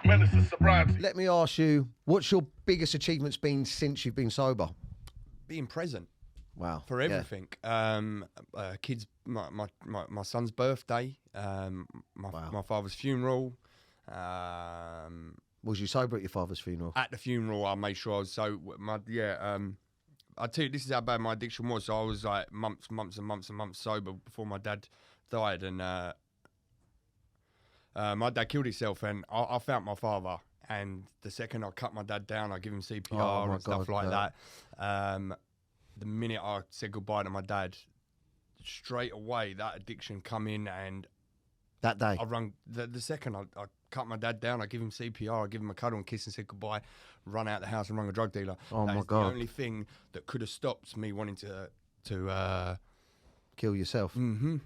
Menace II Sobriety. Let me ask you, what's your biggest achievements been since you've been sober? Being present. Wow. For everything. Kids, my son's birthday, my father's funeral. Was you sober at your father's funeral? At the funeral, I made sure I was I tell you, this is how bad my addiction was. So I was like months sober before my dad died, and my dad killed himself, and I found my father. And the second I cut my dad down, I give him CPR and stuff like that. The minute I said goodbye to my dad, straight away that addiction come in, and that day I run the second I cut my dad down, I give him CPR, I give him a cuddle and kiss and said goodbye, run out the house and run a drug dealer. Oh That's my God. the only thing that could have stopped me wanting to kill yourself. Mm-hmm.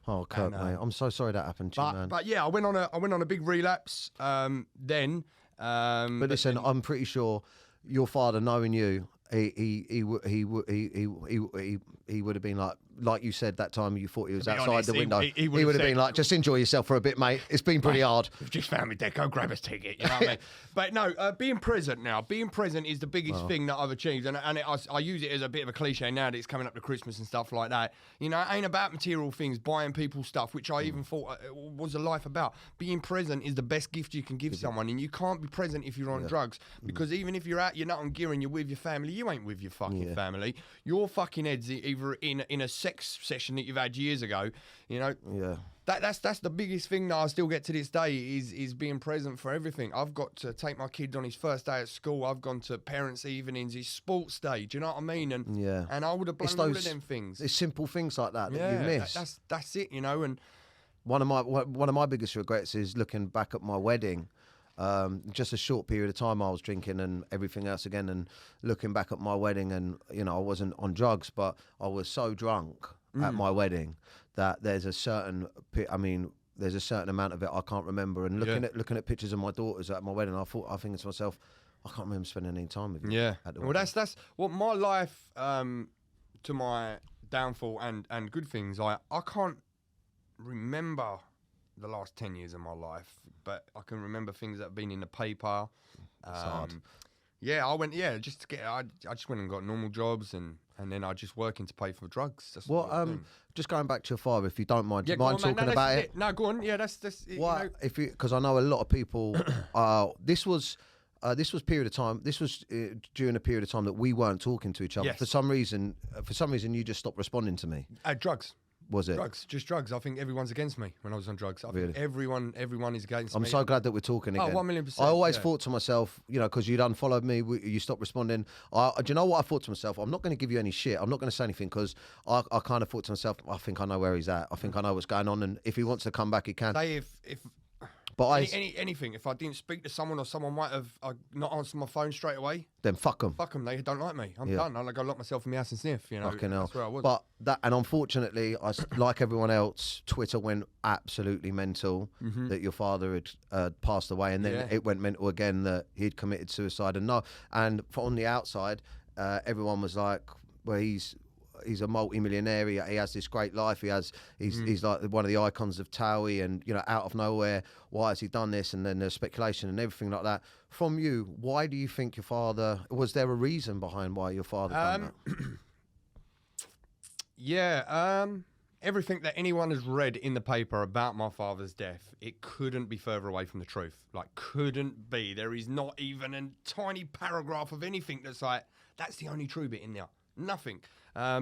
Oh, Kirk, mate, I'm so sorry that happened to you, man. But yeah, I went on a big relapse. Then. But listen, I'm pretty sure your father, knowing you, he would have been like you said that time you thought he was outside honest, the window. He would have been like, just enjoy yourself for a bit, mate. It's been pretty hard. We've just found me dead. Go grab us ticket. You know what I mean? But no, being present now. Being present is the biggest thing that I've achieved, and I use it as a bit of a cliche now that it's coming up to Christmas and stuff like that. You know, it ain't about material things, buying people stuff, which I even thought was a life about. Being present is the best gift you can give someone, and you can't be present if you're on drugs, because even if you're out, you're not on gear and you're with your family, you ain't with your fucking family. Your fucking head's either in a sex session that you've had years ago, you know. Yeah. That's the biggest thing that I still get to this day is being present for everything. I've got to take my kid on his first day at school. I've gone to parents' evenings, his sports day. Do you know what I mean? And I would have blown all of them things. It's simple things like that you miss. That's it, you know. And one of my biggest regrets is looking back at my wedding. Just a short period of time I was drinking and everything else again, and looking back at my wedding, and you know, I wasn't on drugs, but I was so drunk at my wedding that there's a certain amount of it I can't remember. And looking at pictures of my daughters at my wedding, I think to myself, I can't remember spending any time with you. Yeah. At the well, wedding. that's what my life, to my downfall and good things. I can't remember the last 10 years of my life, but I can remember things that have been in the paper. I just went and got normal jobs, and then I just working to pay for drugs. That's what I was doing. Just going back to your father, if you don't mind, do you mind on, man. talking about it? No, go on. Yeah, that's What because I know a lot of people. This was period of time. This was during a period of time that we weren't talking to each other. Yes. For some reason, you just stopped responding to me. Drugs. Was it? Just drugs. I think everyone's against me when I was on drugs. I think everyone is against me. I'm so glad that we're talking again. 1,000,000%. I always thought to myself, you know, because you'd unfollowed me, you stopped responding. Do you know what I thought to myself? I'm not going to give you any shit. I'm not going to say anything, because I kind of thought to myself, I think I know where he's at. I think I know what's going on, and if he wants to come back, he can. Say if But anything, if I didn't speak to someone, or someone might have not answered my phone straight away, then fuck them. Fuck them. They don't like me. I'm done. I go lock myself in my house and sniff. You know, Fucking hell. that's where I was. But and unfortunately, like everyone else, Twitter went absolutely mental that your father had passed away, and then it went mental again that he'd committed suicide. And on the outside, everyone was like, well, he's a multi-millionaire. He has this great life. He's like one of the icons of Towie, and you know, out of nowhere, why has he done this? And then there's speculation and everything like that. From you, why do you think your father? Was there a reason behind why your father done that? Everything that anyone has read in the paper about my father's death, it couldn't be further away from the truth. Like, couldn't be. There is not even a tiny paragraph of anything that's like, that's the only true bit in there. Nothing. I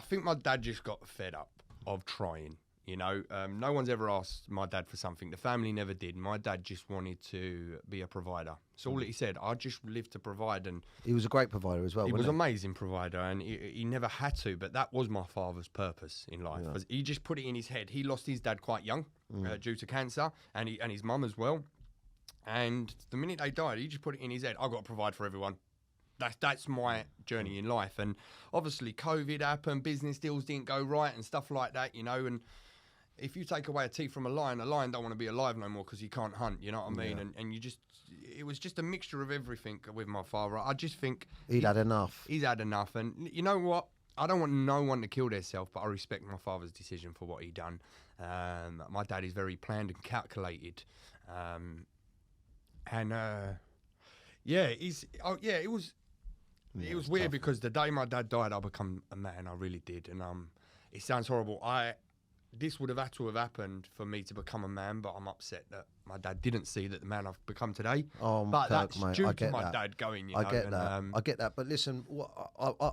think my dad just got fed up of trying. You know, no one's ever asked my dad for something. The family never did. My dad just wanted to be a provider. So all he said, I just live to provide. And he was a great provider as well. He was an amazing provider, and he never had to. But that was my father's purpose in life. Yeah. He just put it in his head. He lost his dad quite young due to cancer, and his mum as well. And the minute they died, he just put it in his head. I've got to provide for everyone. That's my journey in life. And obviously COVID happened, business deals didn't go right and stuff like that, you know. And if you take away a teeth from a lion don't want to be alive no more because he can't hunt, you know what I mean? Yeah. And it was just a mixture of everything with my father. I just think he'd had enough. He's had enough. And you know what? I don't want no one to kill themselves, but I respect my father's decision for what he done. My dad is very planned and calculated. It was weird tough. Because the day my dad died, I become a man. I really did, and it sounds horrible. This would have had to have happened for me to become a man, but I'm upset that my dad didn't see that the man I've become today. Oh, but Kirk, that's mate, due to my dad going. I get that. But listen, I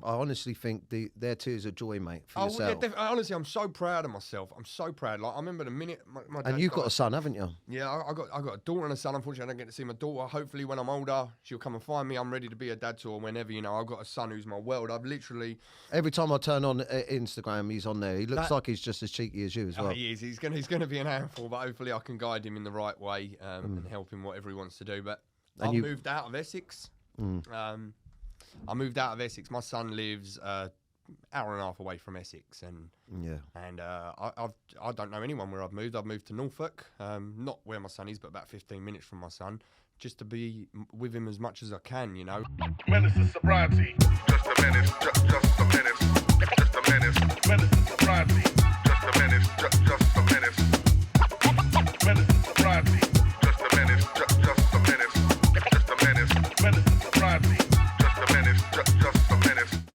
honestly think their tears of joy, mate, for yourself. Yeah, honestly, I'm so proud of myself. I'm so proud. Like I remember the minute my dad and you've died. got a son, haven't you? Yeah, I got a daughter and a son. Unfortunately, I don't get to see my daughter. Hopefully, when I'm older, she'll come and find me. I'm ready to be a dad to her whenever. I've got a son who's my world. I've literally every time I turn on Instagram, he's on there. He looks like he's just as cheeky as you as well. He is. He's gonna be an handful, but hopefully I can guide him in the right way and help him whatever he wants to do. But I moved out of Essex. I moved out of Essex. My son lives hour and a half away from Essex, and I don't know anyone where I've moved. I've moved to Norfolk, not where my son is, but about 15 minutes from my son, just to be with him as much as I can. Menace II Sobriety. Just a menace. Just a menace. Just a menace.